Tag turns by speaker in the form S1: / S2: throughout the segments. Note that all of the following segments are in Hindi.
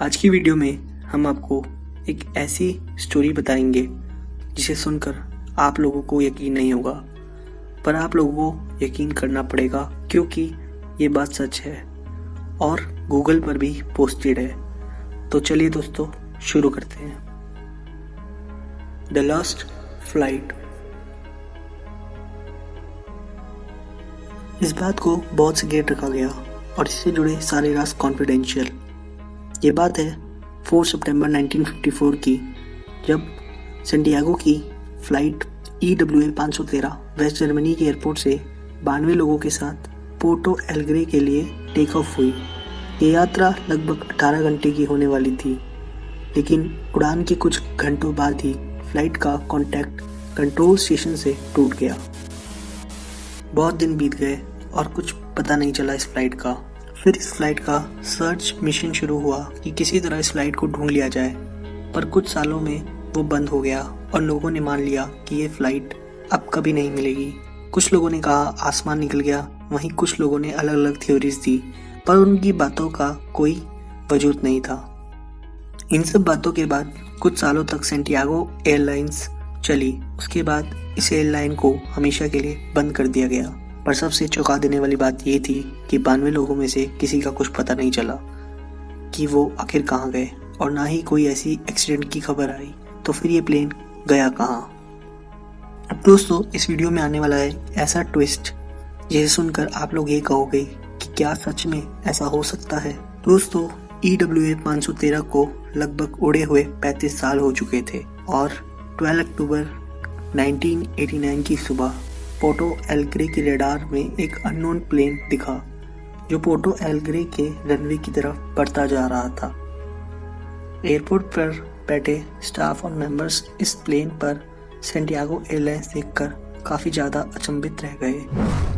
S1: आज की वीडियो में हम आपको एक ऐसी स्टोरी बताएंगे जिसे सुनकर आप लोगों को यकीन नहीं होगा, पर आप लोगों को यकीन करना पड़ेगा क्योंकि ये बात सच है और गूगल पर भी पोस्टेड है। तो चलिए दोस्तों शुरू करते हैं। The last flight. इस बात को बहुत सिक्रेट रखा गया और इससे जुड़े सारे राज कॉन्फिडेंशियल। ये बात है 4 सितंबर 1954 की, जब सैंटियागो की फ्लाइट EWA 513 वेस्ट जर्मनी के एयरपोर्ट से 92 लोगों के साथ पोर्टो एलेग्रे के लिए टेक ऑफ हुई। ये यात्रा लगभग 18 घंटे की होने वाली थी, लेकिन उड़ान के कुछ घंटों बाद ही फ्लाइट का कॉन्टैक्ट कंट्रोल स्टेशन से टूट गया। बहुत दिन बीत गए और कुछ पता नहीं चला इस फ्लाइट का। फिर इस फ्लाइट का सर्च मिशन शुरू हुआ कि किसी तरह इस फ्लाइट को ढूंढ लिया जाए, पर कुछ सालों में वो बंद हो गया और लोगों ने मान लिया कि ये फ्लाइट अब कभी नहीं मिलेगी। कुछ लोगों ने कहा आसमान निकल गया, वहीं कुछ लोगों ने अलग अलग थ्योरीज दी, पर उनकी बातों का कोई वजूद नहीं था। इन सब बातों के बाद कुछ सालों तक सैंटियागो एयरलाइंस चली। उसके बाद इस एयरलाइन को हमेशा के लिए बंद कर दिया गया। पर सबसे चौंका देने वाली बात ये थी कि 92 लोगों में से किसी का कुछ पता नहीं चला कि वो आखिर कहाँ गए, और ना ही कोई ऐसी एक्सीडेंट की खबर आई। तो फिर ये प्लेन गया कहाँ? अब दोस्तों इस वीडियो में आने वाला है ऐसा ट्विस्ट जिसे सुनकर आप लोग ये कहोगे कि क्या सच में ऐसा हो सकता है। दोस्तों EWA 513 को लगभग उड़े हुए 35 साल हो चुके थे और 12 अक्टूबर 1989 की सुबह पोर्टो एलेग्रे के रडार में एक अननोन प्लेन दिखा जो पोर्टो एलेग्रे के रनवे की तरफ बढ़ता जा रहा था। एयरपोर्ट पर बैठे स्टाफ और मेंबर्स इस प्लेन पर सैंटियागो एयरलाइंस देखकर काफ़ी ज़्यादा अचंभित रह गए।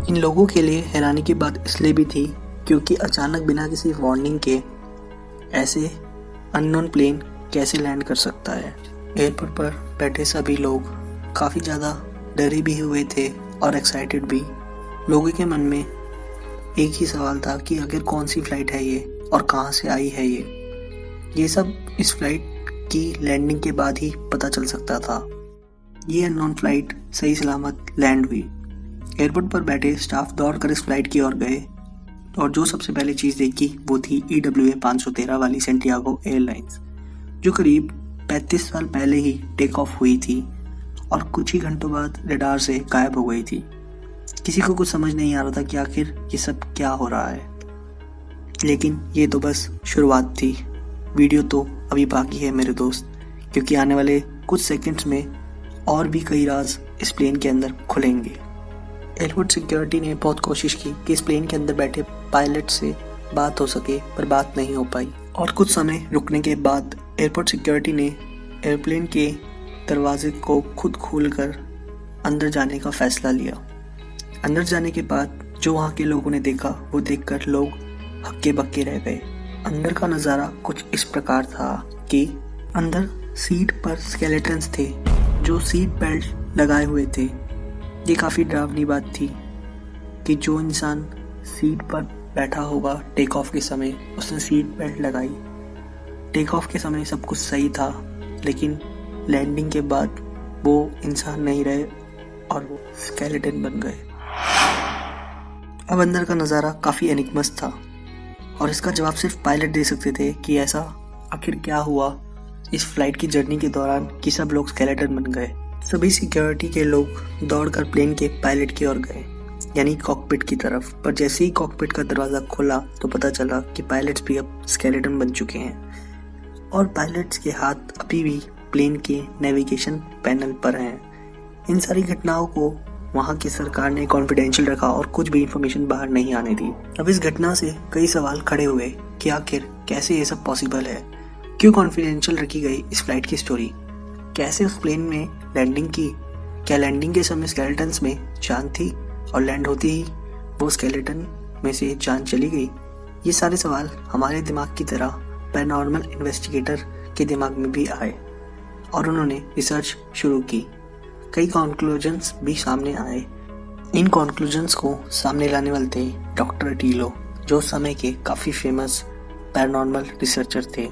S1: इन लोगों के लिए हैरानी की बात इसलिए भी थी क्योंकि अचानक बिना किसी वार्निंग के ऐसे अननोन प्लेन कैसे लैंड कर सकता है। एयरपोर्ट पर बैठे सभी लोग काफ़ी ज़्यादा डरे भी हुए थे और एक्साइटेड भी। लोगों के मन में एक ही सवाल था कि आखिर कौन सी फ्लाइट है ये और कहाँ से आई है ये सब इस फ्लाइट की लैंडिंग के बाद ही पता चल सकता था। ये अननोन फ्लाइट सही सलामत लैंड हुई। एयरपोर्ट पर बैठे स्टाफ दौड़कर इस फ्लाइट की ओर गए और जो सबसे पहले चीज़ देखी वो थी EWA 513 वाली सैंटियागो एयरलाइंस, जो करीब 35 साल पहले ही टेक ऑफ हुई थी और कुछ ही घंटों बाद रडार से गायब हो गई थी। किसी को कुछ समझ नहीं आ रहा था कि आखिर ये सब क्या हो रहा है, लेकिन ये तो बस शुरुआत थी। वीडियो तो अभी बाकी है मेरे दोस्त, क्योंकि आने वाले कुछ सेकंड्स में और भी कई राज इस प्लेन के अंदर खुलेंगे। एयरपोर्ट सिक्योरिटी ने बहुत कोशिश की कि इस प्लेन के अंदर बैठे पायलट से बात हो सके, पर बात नहीं हो पाई और कुछ समय रुकने के बाद एयरपोर्ट सिक्योरिटी ने एयरप्लेन के दरवाजे को खुद खोलकर अंदर जाने का फैसला लिया। अंदर जाने के बाद जो वहाँ के लोगों ने देखा वो देखकर लोग हक्के बक्के रह गए। अंदर का नज़ारा कुछ इस प्रकार था कि अंदर सीट पर स्केलेटन्स थे जो सीट बेल्ट लगाए हुए थे। ये काफ़ी डरावनी बात थी कि जो इंसान सीट पर बैठा होगा टेक ऑफ के समय उसने सीट बेल्ट लगाई। टेक ऑफ के समय सब कुछ सही था, लेकिन लैंडिंग के बाद वो इंसान नहीं रहे और वो स्केलेटन बन गए। अब अंदर का नज़ारा काफ़ी एनिग्मस था और इसका जवाब सिर्फ पायलट दे सकते थे कि ऐसा आखिर क्या हुआ इस फ्लाइट की जर्नी के दौरान कि सब लोग स्केलेटन बन गए। सभी सिक्योरिटी के लोग दौड़कर प्लेन के पायलट की ओर गए, यानी कॉकपिट की तरफ। पर जैसे ही कॉकपिट का दरवाज़ा खोला तो पता चला कि पायलट्स भी अब स्केलेटन बन चुके हैं और पायलट्स के हाथ अभी भी प्लेन के नेविगेशन पैनल पर हैं। इन सारी घटनाओं को वहाँ की सरकार ने कॉन्फिडेंशियल रखा और कुछ भी इंफॉर्मेशन बाहर नहीं आने दी। अब इस घटना से कई सवाल खड़े हुए कि आखिर कैसे ये सब पॉसिबल है, क्यों कॉन्फिडेंशियल रखी गई इस फ्लाइट की स्टोरी, कैसे उस प्लेन में लैंडिंग की, क्या लैंडिंग के समय स्केलेटन्स में जान थी और लैंड होती ही वो स्केलेटन में से जान चली गई। ये सारे सवाल हमारे दिमाग की तरह पैरानॉर्मल इन्वेस्टिगेटर के दिमाग में भी आए और उन्होंने रिसर्च शुरू की। कई कंक्लूजन्स भी सामने आए इन कॉन्क्लूजन्स को सामने लाने वाले थे डॉक्टर टीलो, जो उस समय के काफ़ी फेमस पैरानॉर्मल रिसर्चर थे।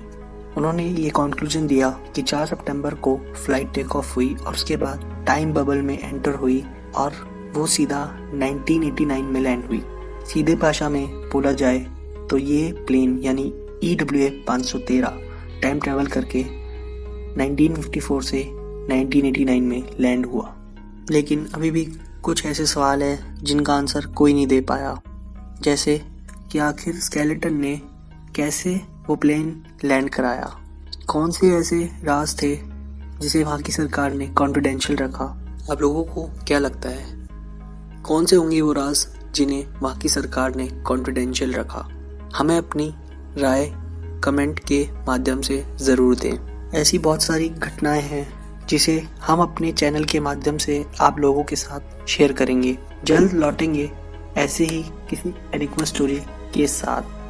S1: उन्होंने ये कॉन्क्लूजन दिया कि 4 सितंबर को फ्लाइट टेक ऑफ हुई और उसके बाद टाइम बबल में एंटर हुई और वो सीधा 1989 में लैंड हुई। सीधे भाषा में बोला जाए तो ये प्लेन यानी EWA 513 टाइम ट्रैवल करके 1954 से 1989 में लैंड हुआ। लेकिन अभी भी कुछ ऐसे सवाल हैं जिनका आंसर कोई नहीं दे पाया, जैसे कि आखिर स्केलेटन ने कैसे वो प्लेन लैंड कराया, कौन से ऐसे राज थे जिसे वहाँ की सरकार ने कॉन्फिडेंशियल रखा। आप लोगों को क्या लगता है, कौन से होंगे वो राज जिन्हें वहाँ की सरकार ने कॉन्फिडेंशियल रखा? हमें अपनी राय कमेंट के माध्यम से ज़रूर दें। ऐसी बहुत सारी घटनाएं हैं जिसे हम अपने चैनल के माध्यम से आप लोगों के साथ शेयर करेंगे। जल्द लौटेंगे ऐसे ही किसी एनिग्मा स्टोरी के साथ।